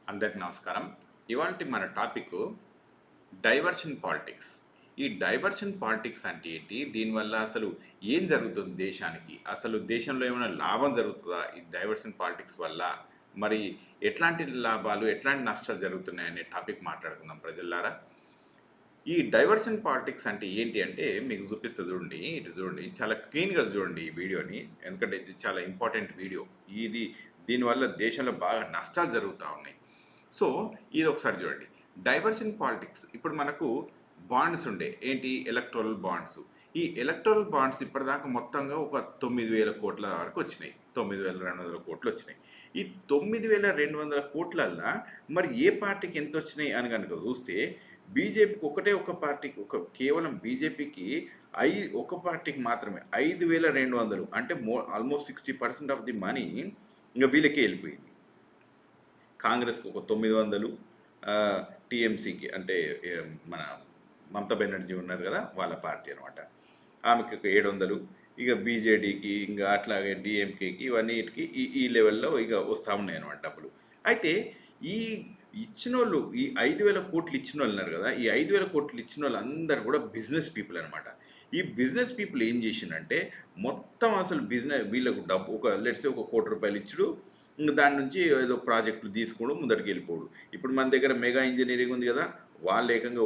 అందరికి నమస్కారం. ఇవాల్టి మన టాపిక్ డైవర్షన్ పాలిటిక్స్. ఈ డైవర్షన్ పాలిటిక్స్ అంటే ఏంటి? దీనివల్ల అసలు ఏం జరుగుతుంది దేశానికి? అసలు దేశంలో ఏమైనా లాభం జరుగుతుందా ఈ డైవర్షన్ పాలిటిక్స్ వల్ల? మరి ఎట్లాంటి లాభాలు, ఎట్లాంటి నష్టాలు జరుగుతున్నాయనే టాపిక్ మాట్లాడుకుందాం ప్రజల్లారా. ఈ డైవర్షన్ పాలిటిక్స్ అంటే ఏంటి అంటే మీకు చూపిస్తా చూడండి. ఇటు చూడండి. చాలా క్లీన్‌గా చూడండి ఈ వీడియోని. ఎందుకంటే ఇది చాలా ఇంపార్టెంట్ వీడియో. ఇది దీనివల్ల దేశంలో బాగా నష్టాలు జరుగుతా ఉన్నాయి. సో, ఇది ఒకసారి చూడండి. డైవర్షన్ పాలిటిక్స్ ఇప్పుడు మనకు బాండ్స్ ఉండే. ఏంటి? Electoral bonds. ఈ ఎలక్టోరల్ బాండ్స్ ఇప్పటిదాకా మొత్తంగా ఒక 9,000 కోట్ల వరకు వచ్చినాయి. 9,200 కోట్లు వచ్చినాయి. ఈ 9,200 కోట్లల్లా మరి ఏ పార్టీకి ఎంతొచ్చినాయి అని గనుక చూస్తే బీజేపీకి ఒకటే ఒక పార్టీకి కేవలం బీజేపీకి ఒక పార్టీకి మాత్రమే 5,200 అంటే ఆల్మోస్ట్ 60% ఆఫ్ ది మనీ ఇంక వీళ్ళకే వెళ్ళిపోయింది. కాంగ్రెస్‌కి ఒక 900 టీఎంసీకి అంటే మన మమతా బెనర్జీ ఉన్నారు కదా! వాళ్ళ పార్టీ అనమాట. ఆమెకి ఒక 700 ఇక బీజేడీకి ఇంకా అట్లాగే డీఎంకేకి ఇవన్నిటికి ఈ ఈ లెవెల్‌లో ఇక వస్తా ఉన్నాయన్నమాట డబ్బులు. అయితే ఈ ఇచ్చినోళ్ళు ఈ 5,000 కోట్లు ఇచ్చినోళ్ళు ఉన్నారు కదా! ఈ 5,000 కోట్లు ఇచ్చినోళ్ళందరూ కూడా బిజినెస్ పీపుల్ అనమాట. ఈ బిజినెస్ పీపుల్ ఏం చేసిండ్రంటే మొత్తం అసలు వీళ్ళకు డబ్బు ఒక లెట్స్ సే ఒక రూ. 1,00,00,000 ఇచ్చుడు. ఇంక దాని నుంచి ఏదో ప్రాజెక్టులు తీసుకోవడం ముందటికి వెళ్ళిపోవడం. ఇప్పుడు మన దగ్గర మెగా ఇంజినీరింగ్ ఉంది కదా! వాళ్ళు ఏకంగా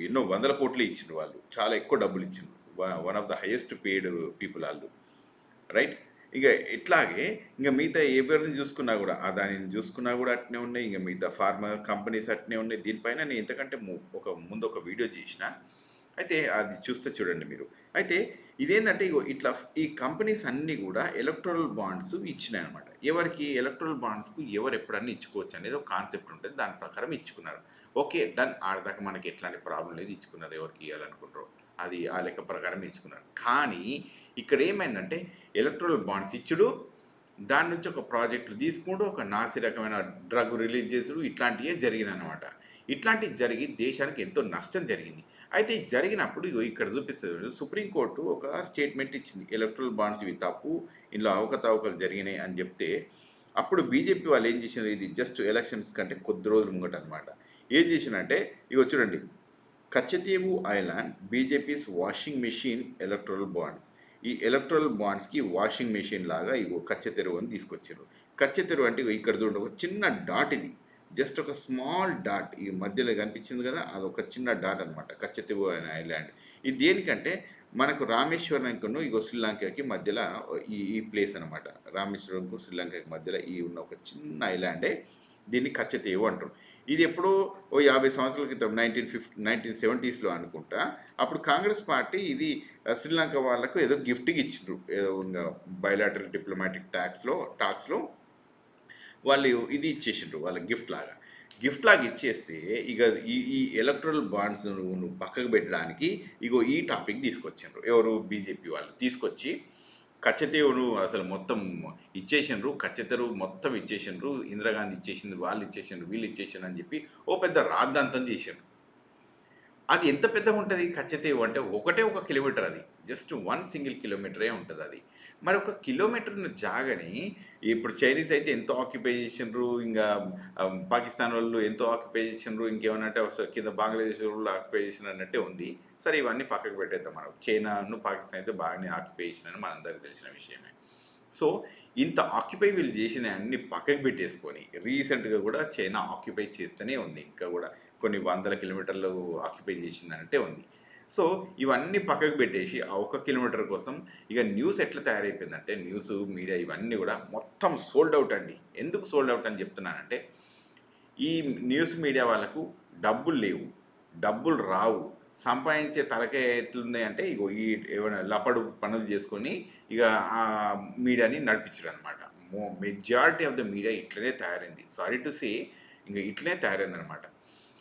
ఎన్నో వందల కోట్లే ఇచ్చిండ్రు వాళ్ళు. చాలా ఎక్కువ డబ్బులు ఇచ్చిండ్రు. One of the highest paid people ఆళ్ళు. రైట్? ఇక ఇట్లాగే ఇంక మిగతా ఎవరిని చూసుకున్నా కూడా అదానిని చూసుకున్నా కూడా అట్నే ఉన్నాయి. ఇంక మిగతా ఫార్మా కంపెనీస్ అట్నే ఉన్నాయి. దీనిపైన నేను ఇంతకంటే ముందు ఒక వీడియో చేసిన. అయితే అది చూస్తే చూడండి మీరు. అయితే ఇదేంటంటే ఇగో ఇట్లా ఈ కంపెనీస్ అన్నీ కూడా ఎలక్టోరల్ బాండ్స్ ఇచ్చినాయన్నమాట. ఎవరికి? ఎలక్టోరల్ బాండ్స్‌కు ఎవరు ఎప్పుడన్నా ఇచ్చుకోవచ్చు అనేది ఒక కాన్సెప్ట్ ఉంటది. దాని ప్రకారం ఇచ్చుకున్నారు. ఓకే. డన్. ఆడదాకా మనకి ఎట్లాంటి ప్రాబ్లమ్ లేదు. ఇచ్చుకున్నారు ఎవరికి ఇయ్యాలనుకుంటారో. అది ఆ లెక్క ప్రకారం ఇచ్చుకున్నారు. కానీ ఇక్కడ ఏమైందంటే ఎలక్టోరల్ బాండ్స్ ఇచ్చుడు, దాని నుంచి ఒక ప్రాజెక్టులు తీసుకుంటూ ఒక నాసి రకమైన డ్రగ్ రిలీజ్ చేసుడు ఇట్లాంటియే జరిగినాయన్నమాట. ఇట్లాంటివి జరిగి దేశానికి ఎంతో నష్టం జరిగింది. అయితే ఇది జరిగినప్పుడు ఇగో ఇక్కడ చూపిస్తది సుప్రీంకోర్టు ఒక స్టేట్మెంట్ ఇచ్చింది. ఎలక్ట్రల్ బాండ్స్ ఇవి తప్పు. ఇందులో అవకతవకలు జరిగినాయి అని చెప్తే, అప్పుడు బీజేపీ వాళ్ళు ఏం చేసిండ్రు ఇది జస్ట్ ఎలక్షన్స్ కంటే కొద్ది రోజులు ముంగటనమాట. ఏం చేసిండ్రంటే ఇగో చూడండి. Katchatheevu island BJP's washing machine electoral bonds. ఈ ఎలక్ట్రల్ బాండ్స్‌కి వాషింగ్ మెషిన్ లాగా ఇగో కచ్చతెరువు అని తీసుకొచ్చిండ్రు. కచ్చతెరువు అంటే ఇగో ఇక్కడ చూడండి ఒక చిన్న డాట్ ఇది. జస్ట్ ఒక స్మాల్ డాట్ ఈ మధ్యలో కనిపించింది కదా! అదొక చిన్న డాట్ అనమాట. కచ్చతీవు అనే ఐలాండ్. ఇది దేనికంటే మనకు రామేశ్వరంకును ఇగో శ్రీలంకకి మధ్యలో ఈ ఈ ప్లేస్ అనమాట. రామేశ్వరంకు శ్రీలంకకి మధ్యలో ఈ ఉన్న ఒక చిన్న ఐలాండే దీన్ని కచ్చతీవు అంటారు. ఇది ఎప్పుడో ఓ 50 సంవత్సరాల క్రితం 1970స్‌లో అనుకుంటా. అప్పుడు కాంగ్రెస్ పార్టీ ఇది శ్రీలంక వాళ్ళకు ఏదో గిఫ్ట్‌గా ఇచ్చిండ్రు. ఏదో ఇంగ బయలాటరల్ డిప్లొమాటిక్ టాక్స్‌లో వాళ్ళు ఇది ఇచ్చేసిండ్రు వాళ్ళకి గిఫ్ట్ లాగా. గిఫ్ట్ లాగా ఇచ్చేస్తే ఇక ఈ ఎలక్ట్రల్ బాండ్స్ నువ్వు పక్కకు పెట్టడానికి ఇగో ఈ టాపిక్ తీసుకొచ్చిండ్రు. ఎవరు? బీజేపీ వాళ్ళు. తీసుకొచ్చి కచ్చతీవును అసలు మొత్తం ఇచ్చేసిండ్రు. కచ్చతెరువు మొత్తం ఇచ్చేసిండ్రు. ఇందిరాగాంధీ ఇచ్చేసింది, వాళ్ళు ఇచ్చేసిండ్రు, వీళ్ళు ఇచ్చేసిండ్రు అని చెప్పి ఓ పెద్ద రాద్ధాంతం చేసిండ్రు. అది ఎంత పెద్దగుంటది కచ్చతీవు అంటే ఒకటే ఒక కిలోమీటర్ అది. జస్ట్ 1 సింగిల్ కిలోమీటరే ఉంటదది. మరి ఒక కిలోమీటర్ ఉన్న జాగని ఇప్పుడు చైనీస్ అయితే ఎంతో ఆక్యుపై చేసిండ్రు. ఇంగా పాకిస్తాన్ వాళ్ళు ఎంతో ఆక్యుపై చేసిండ్రు. ఇంకేమన్నా అంటే కింద బంగ్లాదేశ్ వాళ్ళు ఆక్యుపై చేసిండ్రు అన్నట్టే ఉంది. సరే ఇవన్నీ పక్కకు పెట్టేద్దాం మనం. చైనాను, పాకిస్తాన్ అయితే బాగానే ఆక్యుపై చేసిండ్రని మనందరికీ తెలిసిన విషయమే. సో, ఇంత ఆక్యుపై వీళ్ళు చేసినయన్నీ పక్కకు పెట్టేసుకొని, రీసెంట్‌గా కూడా చైనా ఆక్యుపై చేస్తూనే ఉంది. ఇంకా గూడా కొన్ని వందల కిలోమీటర్లు ఆక్యుపై చేసిందన్నట్టే ఉంది. సో, ఇవన్నీ పక్కకు పెట్టేసి, ఆ ఒక్క కిలోమీటర్ కోసం ఇక న్యూస్ ఎట్లా తయారైపోయిందంటే, మీడియా ఇవన్నీ గూడా మొత్తం సోల్డ్ ఔట్ అండి. ఎందుకు సోల్డ్ ఔట్ అని చెప్తున్నానంటే, ఈ న్యూస్ మీడియా వాళ్ళకు డబ్బులు లేవు. డబ్బులు రావు. సంపాదించే తలకాయ ఎట్లుంది అంటే, ఇగో ఏమైనా లపడు పనులు చేసుకొని, ఇగ ఆ మీడియాని నడిపించుడనమాట. మెజారిటీ ఆఫ్ ద మీడియా ఇట్లనే తయారైంది. సారీ టు సే ఇంగ ఇట్లనే తయారైందనమాట.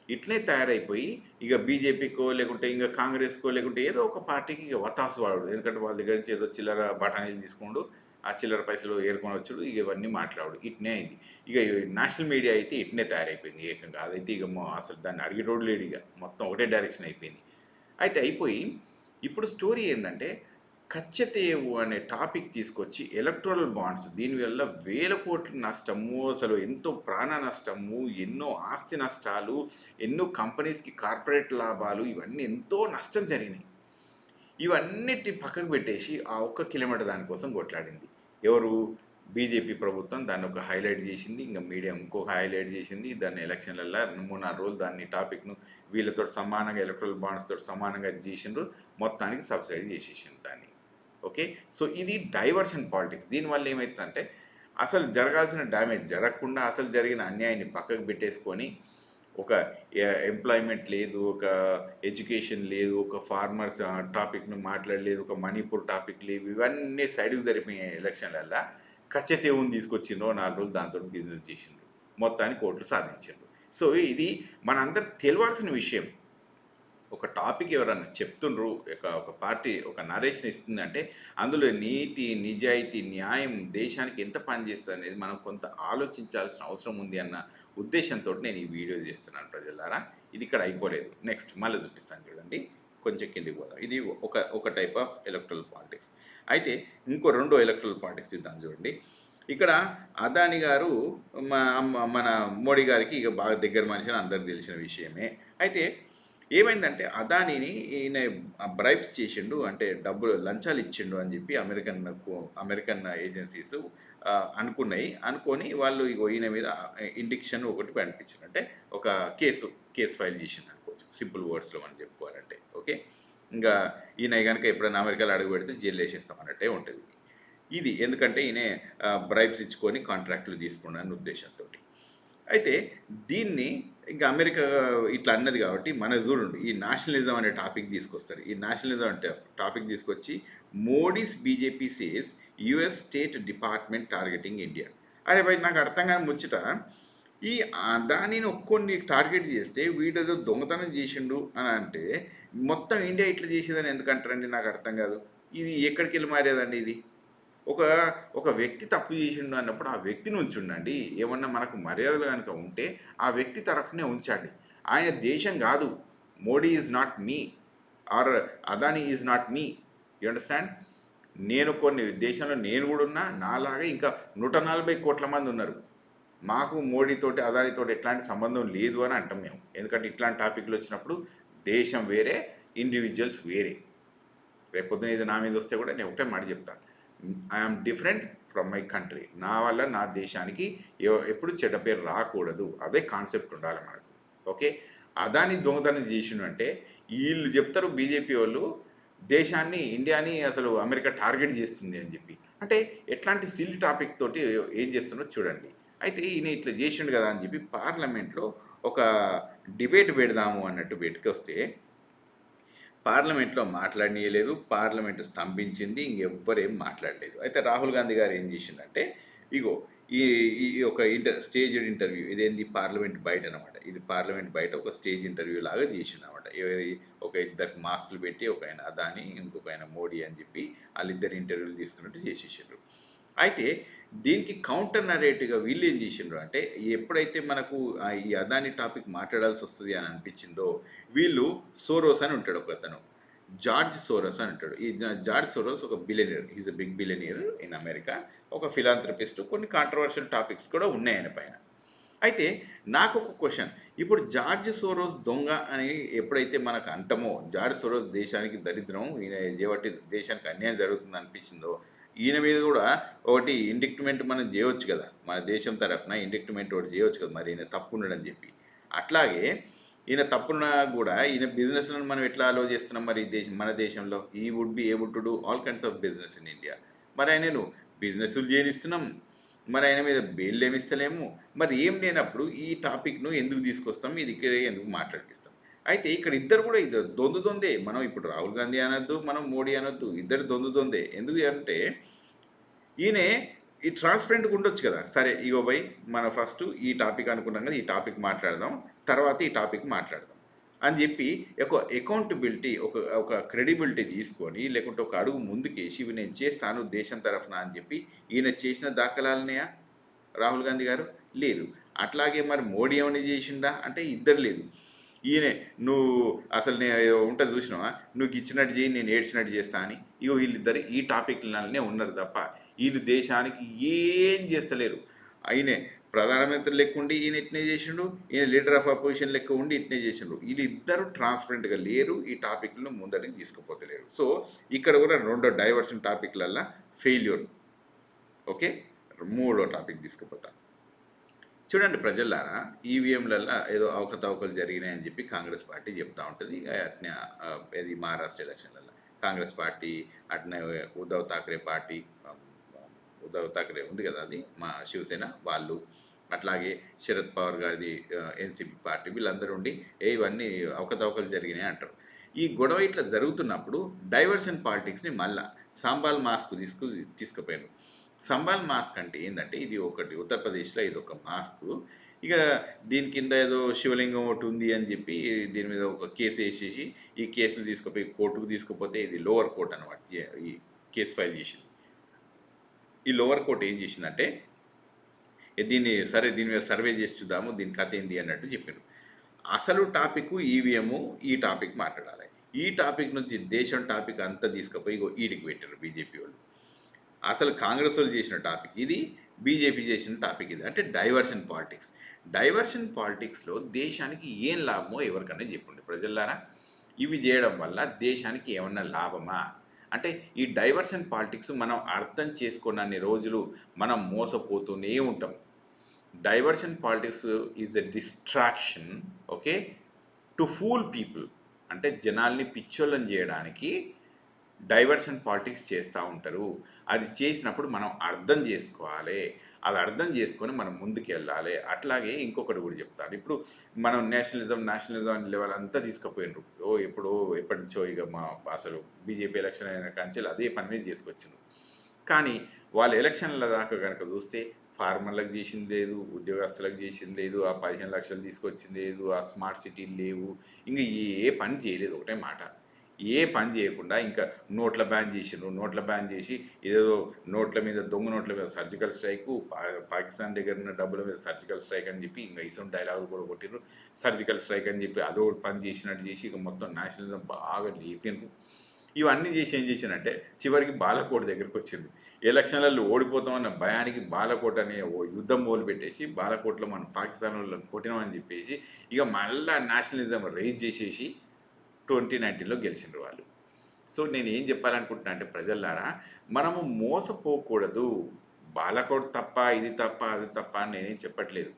ఇట్లనే తయారైపోయి ఇక బీజేపీకో లేకుంటే ఇంక కాంగ్రెస్‌కో లేకుంటే ఏదో ఒక పార్టీకి ఇక వత్తాసు వాడుడు. ఎందుకంటే వాళ్ళ దగ్గర నుంచి ఏదో చిల్లర బఠానీలు తీసుకుండు. ఆ చిల్లర పైసలు ఏరుకొని వచ్చుడు. ఇక ఇవన్నీ మాట్లాడుడు. ఇట్నే అయింది. ఇక నేషనల్ మీడియా అయితే ఇట్నే తయారైపోయింది ఏకంగా. అదైతే ఇక అసలు దాన్ని అడిగేటోడు లేడు ఇక. మొత్తం ఒకటే డైరెక్షన్ అయిపోయింది. అయితే అయిపోయి ఇప్పుడు స్టోరీ ఏందంటే కచ్చతేవు అనే టాపిక్ తీసుకొచ్చి ఎలక్టోరల్ బాండ్స్ దీనివల్ల వేల కోట్ల నష్టము, అసలు ఎంతో ప్రాణ నష్టము, ఎన్నో ఆస్తి నష్టాలు, ఎన్నో కంపెనీస్కి కార్పొరేట్ లాభాలు, ఇవన్నీ ఎంతో నష్టం జరిగినాయి. ఇవన్నిటి పక్కకు పెట్టేసి ఆ ఒక్క కిలోమీటర్ దానికోసం కొట్లాడింది ఎవరు? బీజేపీ ప్రభుత్వం దాన్ని ఒక హైలైట్ చేసింది, ఇంకా మీడియా ఇంకొక హైలైట్ చేసింది. దాన్ని ఎలక్షన్లలో 3-4 రోజులు దాన్ని టాపిక్ను వీళ్ళతో సమానంగా ఎలక్ట్రల్ బాండ్స్ తోటి సమానంగా చేసిండ్రు, మొత్తానికి సబ్సిడీ చేసేసిండ్రు దాన్ని. ఓకే, సో ఇది డైవర్షన్ పాలిటిక్స్. దీనివల్ల ఏమవుతుందంటే అసలు జరగాల్సిన డ్యామేజ్ జరగకుండా అసలు జరిగిన అన్యాయాన్ని పక్కకు పెట్టేసుకొని ఒక ఎంప్లాయ్మెంట్ లేదు, ఒక ఎడ్యుకేషన్ లేదు, ఒక ఫార్మర్స్ టాపిక్ను మాట్లాడలేదు, ఒక మణిపూర్ టాపిక్ లేవు, ఇవన్నీ సైడ్కి జరిపినాయి ఎలక్షన్లల్లో. కచ్చతీవుని తీసుకొచ్చిండ్రు, 4 రోజులు దాంతో బిజినెస్ చేసిండ్రు, మొత్తానికి ఓట్లు సాధించిండ్రు. సో ఇది మనందరికి తెలియాల్సిన విషయం. ఒక టాపిక్ ఎవరన్నా చెప్తుండ్రు, ఒక పార్టీ ఒక నరేషన్ ఇస్తుందంటే అందులో నీతి, నిజాయితీ, న్యాయం దేశానికి ఎంత పనిచేస్తుంది అనేది మనం కొంత ఆలోచించాల్సిన అవసరం ఉంది అన్న ఉద్దేశంతో నేను ఈ వీడియో చేస్తున్నాను ప్రజలారా. ఇది ఇక్కడ అయిపోలేదు, నెక్స్ట్ మళ్ళీ చూపిస్తాను చూడండి. కొంచెం కిందికి పోదాం. ఇది ఒక టైప్ ఆఫ్ ఎలక్ట్రల్ పాలిటిక్స్. అయితే ఇంకో రెండో ఎలక్ట్రల్ పాలిటిక్స్ ఇద్దాం చూడండి. ఇక్కడ అదాని గారు మన మోడీ గారికి ఇక బాగా దగ్గర మనిషి అని అందరికి తెలిసిన విషయమే. అయితే ఏమైందంటే అదానీని ఈయన బ్రైబ్స్ చేసిండు, అంటే డబ్బులు లంచాలు ఇచ్చిండు అని చెప్పి అమెరికన్ ఏజెన్సీస్ అనుకొని వాళ్ళు ఇగో ఈయన మీద ఇండిక్షన్ ఒకటి పంపించారు. అంటే ఒక కేసు ఫైల్ చేసిండు అనుకోవచ్చు, సింపుల్ వర్డ్స్లో మనం చెప్పుకోవాలంటే. ఓకే, ఇంకా ఈయన కనుక ఎప్పుడైనా అమెరికాలో అడుగు పెడితే జైలు వేసేస్తాం అన్నట్టే ఉంటుంది ఇది. ఎందుకంటే ఈయన బ్రైబ్స్ ఇచ్చుకొని కాంట్రాక్టులు తీసుకున్నాను ఉద్దేశంతో. అయితే దీన్ని ఇంకా అమెరికా ఇట్లా అన్నది కాబట్టి మన చూడండి, ఈ నేషనలిజం అనే టాపిక్ తీసుకొస్తారు. ఈ నేషనలిజం అంటే టాపిక్ తీసుకొచ్చి Modi's BJP says US state department targeting India. అరే భయ్, నాకు అర్థం కాని ముచ్చట, ఈ దానిని ఒక్కొని టార్గెట్ చేస్తే వీడేదో దొంగతనం చేసిండు అని అంటే మొత్తం ఇండియా ఇట్లా చేసేదని ఎందుకంటారండి? నాకు అర్థం కాదు. ఇది ఎక్కడికి వెళ్ళి మారేదండి ఇది? ఒక వ్యక్తి తప్పు చేసిండు అన్నప్పుడు ఆ వ్యక్తిని ఉంచుండండి. ఏమన్నా మనకు మర్యాదలు కనుక ఉంటే ఆ వ్యక్తి తరఫునే ఉంచండి. ఆయన దేశం కాదు. Modi is not me, or Adani is not me. You understand? నేను కొన్ని దేశంలో నేను కూడా ఉన్నా, నాలాగా ఇంకా 140 కోట్ల మంది ఉన్నారు. మాకు మోడీతోటి అదానితోటి ఎట్లాంటి సంబంధం లేదు అని అంటాం మేము. ఎందుకంటే ఇట్లాంటి టాపిక్లు వచ్చినప్పుడు దేశం వేరే, ఇండివిజువల్స్ వేరే. రేపొద్దున ఇది నా మీద వస్తే కూడా నేను ఒకటే మాట చెప్తాను, I'm different from my country. నా వల్ల నా దేశానికి ఎప్పుడు చెడ్డ పేరు రాకూడదు, అదే కాన్సెప్ట్ ఉండాలి మనకు. ఓకే, అదాని దొంగతనం చేసిన అంటే వీళ్ళు చెప్తారు బీజేపీ వాళ్ళు దేశాన్ని, ఇండియాని అసలు అమెరికా టార్గెట్ చేస్తుంది అని చెప్పి. అంటే ఎట్లాంటి సిల్ టాపిక్ తోటి ఏం చేస్తున్నారో చూడండి. అయితే ఈయన ఇట్లా చేసిండు కదా అని చెప్పి పార్లమెంట్లో ఒక డిబేట్ పెడదాము అన్నట్టు పెట్టుకొస్తే పార్లమెంట్లో మాట్లాడనీయలేదు, పార్లమెంటు స్తంభించింది, ఇంకెవ్వరేం మాట్లాడలేదు. అయితే రాహుల్ గాంధీ గారు ఏం చేసిండంటే, ఇగో ఈ ఈ ఒక స్టేజ్డ్ ఇంటర్వ్యూ, ఇదేంది పార్లమెంట్ బయట అనమాట. ఇది పార్లమెంట్ బయట ఒక స్టేజ్ ఇంటర్వ్యూ లాగా చేసిండనమాట. ఒక ఇద్దరికి మాస్కులు పెట్టి, ఒక ఆయన అదాని, ఇంకొక ఆయన మోడీ అని చెప్పి వాళ్ళిద్దరు ఇంటర్వ్యూలు తీసుకున్నట్టు చేసేసారు. అయితే దీనికి కౌంటర్ నరేటివ్గా వీళ్ళు ఏం చేసిండ్రు అంటే, ఎప్పుడైతే మనకు ఈ అదాని టాపిక్ మాట్లాడాల్సి వస్తుంది అని అనిపించిందో, వీళ్ళు సోరోస్ అని ఉంటాడు ఒక అతను, జార్జ్ సోరోస్ అని ఉంటాడు. ఈ జార్జ్ సోరోస్ ఒక billionaire, is a big billionaire in America, ఒక ఫిలాంథ్రపిస్ట్. కొన్ని కాంట్రవర్షియల్ టాపిక్స్ కూడా ఉన్నాయి ఆయన పైన. అయితే నాకు ఒక క్వశ్చన్, ఇప్పుడు జార్జ్ సోరోస్ దొంగ అని ఎప్పుడైతే మనకు అంటమో, జార్జ్ సోరోస్ దేశానికి దరిద్రం, ఈయన చేయబట్టి దేశానికి అన్యాయం జరుగుతుంది అనిపించిందో, ఈయన మీద కూడా ఒకటి ఇండిక్ట్మెంట్ మనం చేయవచ్చు కదా, మన దేశం తరఫున ఇండిక్ట్మెంట్ ఒకటి చేయవచ్చు కదా, మరి ఈయన తప్పు ఉన్నాడని చెప్పి. అట్లాగే ఈయన తప్పున్నా కూడా ఈయన బిజినెస్లను మనం ఎట్లా అలో చేస్తున్నాం మరి మన దేశంలో? ఈ would be able to do all kinds of business in India. మరి ఆయనను బిజినెస్లు చేయనిస్తున్నాం, మరి ఆయన మీద బెయిల్ ఏమిస్తలేము. మరి ఏం లేనప్పుడు ఈ టాపిక్ను ఎందుకు తీసుకొస్తాం, ఇది ఇక్కడ ఎందుకు మాట్లాడిపిస్తాం? అయితే ఇక్కడ ఇద్దరు కూడా ఇద్దరు దొందే. మనం ఇప్పుడు రాహుల్ గాంధీ అనొద్దు, మనం మోడీ అనొద్దు, ఇద్దరు దొందే. ఎందుకు అంటే ఈయనే ఈ ట్రాన్స్పరెంట్గా ఉండొచ్చు కదా. సరే ఇగో బై, మన ఫస్ట్ ఈ టాపిక్ అనుకున్నాం కదా, ఈ టాపిక్ మాట్లాడదాం, తర్వాత ఈ టాపిక్ మాట్లాడదాం అని చెప్పి ఒక అకౌంటబిలిటీ, ఒక క్రెడిబిలిటీ తీసుకొని, లేకుంటే ఒక అడుగు ముందుకేసి ఇవి నేను చేస్తాను దేశం తరఫున అని చెప్పి ఈయన చేసిన దాఖలాలనేయా రాహుల్ గాంధీ గారు? లేదు. అట్లాగే మరి మోడీ ఏమైనా చేసిండా అంటే ఇద్దరు లేదు. ఈయన నువ్వు అసలు నేను ఏదో ఉంటుంది చూసినావా, నువ్వు ఇచ్చినట్టు చేయి నేను ఏడ్చినట్టు చేస్తా అని. ఇగో వీళ్ళిద్దరు ఈ టాపిక్లనే ఉన్నారు తప్ప వీళ్ళు దేశానికి ఏం చేస్తలేరు. ఆయనే ప్రధానమంత్రి లెక్క ఉండి ఈయన ఇట్నే చేసిండు, ఈయన లీడర్ ఆఫ్ అపోజిషన్ లెక్క ఉండి ఇట్నే చేసిండు. వీళ్ళిద్దరూ ట్రాన్స్పరెంట్గా లేరు, ఈ టాపిక్లను ముందడికి తీసుకుపోతలేరు. సో ఇక్కడ కూడా రెండో డైవర్షన్ టాపిక్లల్లా ఫెయిల్యూర్. ఓకే, మూడో టాపిక్ తీసుకుపోతా. చూడండి ప్రజలారా, ఈవీఎంలలో ఏదో అవకతవకలు జరిగినాయని చెప్పి కాంగ్రెస్ పార్టీ చెప్తా ఉంటుంది. అట్నే ఇది మహారాష్ట్ర ఎలక్షన్లలో కాంగ్రెస్ పార్టీ, అట్నే ఉద్ధవ్ ఠాక్రే పార్టీ, ఉద్ధవ్ ఠాక్రే ఉంది కదా, అది మా శివసేన వాళ్ళు, అట్లాగే శరద్ పవార్ గారిది ఎన్సీపీ పార్టీ, వీళ్ళందరూ ఉండి ఇవన్నీ అవకతవకలు జరిగినాయి అంటారు. ఈ గొడవ ఇట్లా జరుగుతున్నప్పుడు డైవర్షన్ పాలిటిక్స్ని మళ్ళా సంబాల్ మాస్క్ తీసుకుపోయారు. సంబాల్ మాస్క్ అంటే ఏంటంటే, ఇది ఒకటి ఉత్తరప్రదేశ్లో ఇది ఒక మాస్క్. ఇక దీని కింద ఏదో శివలింగం ఒకటి ఉంది అని చెప్పి దీని మీద ఒక కేసు వేసేసి ఈ కేసును తీసుకుపోయి కోర్టుకు తీసుకుపోతే, ఇది లోవర్ కోర్ట్ అనమాట ఈ కేసు ఫైల్ చేసింది. ఈ లోవర్ కోర్ట్ ఏం చేసిందంటే, దీన్ని సరే దీని మీద సర్వే చేసి చూద్దాము దీని కథ ఏంది అన్నట్టు చెప్పారు. అసలు టాపిక్ ఈవీఎం, ఈ టాపిక్ మాట్లాడాలి. ఈ టాపిక్ నుంచి దేశం టాపిక్ అంతా తీసుకుపోయి ఈడికి పెట్టారు బీజేపీ వాళ్ళు. అసలు కాంగ్రెస్ వాళ్ళు చేసిన టాపిక్ ఇది, బీజేపీ చేసిన టాపిక్ ఇది. అంటే డైవర్షన్ పాలిటిక్స్. డైవర్షన్ పాలిటిక్స్లో దేశానికి ఏం లాభమో ఎవరికన్నా చెప్పండి ప్రజలారా. ఇవి చేయడం వల్ల దేశానికి ఏమన్నా లాభమా? అంటే ఈ డైవర్షన్ పాలిటిక్స్ మనం అర్థం చేసుకున్నన్ని రోజులు మనం మోసపోతూనే ఉంటాం. Diversion politics is a distraction, okay, to fool people. అంటే జనాల్ని పిచ్చోళ్ళని చేయడానికి డైవర్షన్ పాలిటిక్స్ చేస్తూ ఉంటారు. అది చేసినప్పుడు మనం అర్థం చేసుకోవాలి. అది అర్థం చేసుకొని మనం ముందుకు వెళ్ళాలి. అట్లాగే ఇంకొకటి కూడా చెప్తాను. ఇప్పుడు మనం నేషనలిజం లెవెల్ అంతా తీసుకుపోయినారు. ఎప్పటి నుంచో ఇక అసలు బీజేపీ ఎలక్షన్ అయిన కాంచెలు అదే పని మీద చేసుకొచ్చిండ్రు. కానీ వాళ్ళు ఎలక్షన్ల దాకా కనుక చూస్తే ఫార్మర్లకు చేసింది లేదు, ఉద్యోగస్తులకు చేసింది లేదు, ఆ 15 లక్షలు తీసుకొచ్చింది లేదు, ఆ స్మార్ట్ సిటీలు లేవు, ఇంకా ఏ పని చేయలేదు. ఒకటే మాట, ఏ పని చేయకుండా ఇంకా నోట్ల బ్యాన్ చేసిండ్రు. నోట్ల బ్యాన్ చేసి ఏదో నోట్ల మీద, దొంగ నోట్ల మీద సర్జికల్ స్ట్రైకు, పాకిస్తాన్ దగ్గర ఉన్న డబ్బుల మీద సర్జికల్ స్ట్రైక్ అని చెప్పి ఇంకా ఇసం డైలాగులు కూడా కొట్టిండ్రు. సర్జికల్ స్ట్రైక్ అని చెప్పి అదో పని చేసినట్టు చేసి ఇక మొత్తం నేషనలిజం బాగా లేపిండ్రు. ఇవన్నీ చేసి ఏం చేశానంటే చివరికి బాలకోట్ దగ్గరికి వచ్చిండు. ఎలక్షన్లలో ఓడిపోతామన్న భయానికి బాలకోట్ అనే ఓ యుద్ధం మొదలుపెట్టేసి బాలకోట్లో మనం పాకిస్తాన్ వాళ్ళని కొట్టినామని చెప్పేసి ఇక మళ్ళా నేషనలిజం రైజ్ చేసేసి 2019లో గెలిచిండ్రు వాళ్ళు. సో నేను ఏం చెప్పాలనుకుంటున్నా అంటే ప్రజలారా, మనము మోసపోకూడదు. బాలకోట్ తప్ప, ఇది తప్ప, అది తప్ప అని నేనేం చెప్పట్లేదు.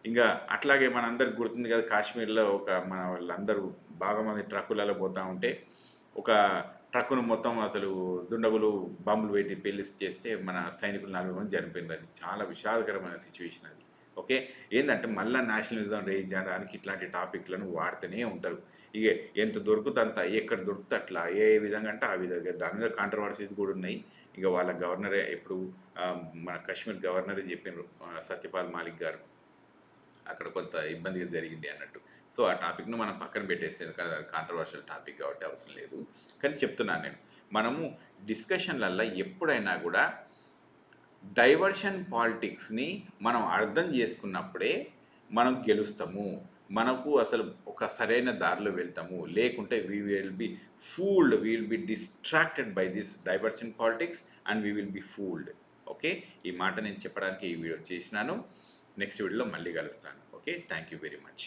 ఇంకా అట్లాగే మనందరికి గుర్తుంది కదా, కాశ్మీర్లో మన వాళ్ళందరూ బాగా మంది ట్రక్కులలో పోతూ ఉంటే ఒక ట్రక్కును మొత్తం అసలు దుండగులు బాంబులు పెట్టి పెళ్లి చేస్తే మన సైనికులు 40 మంది చనిపోయినారు. అది చాలా విషాదకరమైన సిచ్యువేషన్ అది. ఓకే, ఏంటంటే మళ్ళీ నేషనలిజం రేజ్ చేయడానికి ఇట్లాంటి టాపిక్లను వాడుతూనే ఉంటారు. ఇక ఎంత దొరుకుతే అంత, ఎక్కడ దొరికితే అట్లా, ఏ విధంగా అంటే ఆ విధంగా. దాని మీద కాంట్రవర్సీస్ కూడా ఉన్నాయి. ఇక వాళ్ళ గవర్నరే ఎప్పుడు మన కాశ్మీర్ గవర్నరే చెప్పినారు, సత్యపాల్ మాలిక్ గారు, అక్కడ కొంత ఇబ్బందిగా జరిగింది అన్నట్టు. సో ఆ టాపిక్ను మనం పక్కన పెట్టేస్తే, ఎందుకంటే అది కాంట్రవర్షియల్ టాపిక్ కాబట్టి అవసరం లేదు. కానీ చెప్తున్నాను నేను, మనము డిస్కషన్లల్లో ఎప్పుడైనా కూడా డైవర్షన్ పాలిటిక్స్ని మనం అర్థం చేసుకున్నప్పుడే మనం గెలుస్తాము. మనకు అసలు ఒక సరైన దారిలో వెళ్తాము. లేకుంటే we will be distracted by this diversion politics and we will be fooled. Okay, ఈ మాట నేను చెప్పడానికి ఈ వీడియో చేసినాను. నెక్స్ట్ వీడియోలో మళ్ళీ కలుస్తాను. Okay, thank you very much.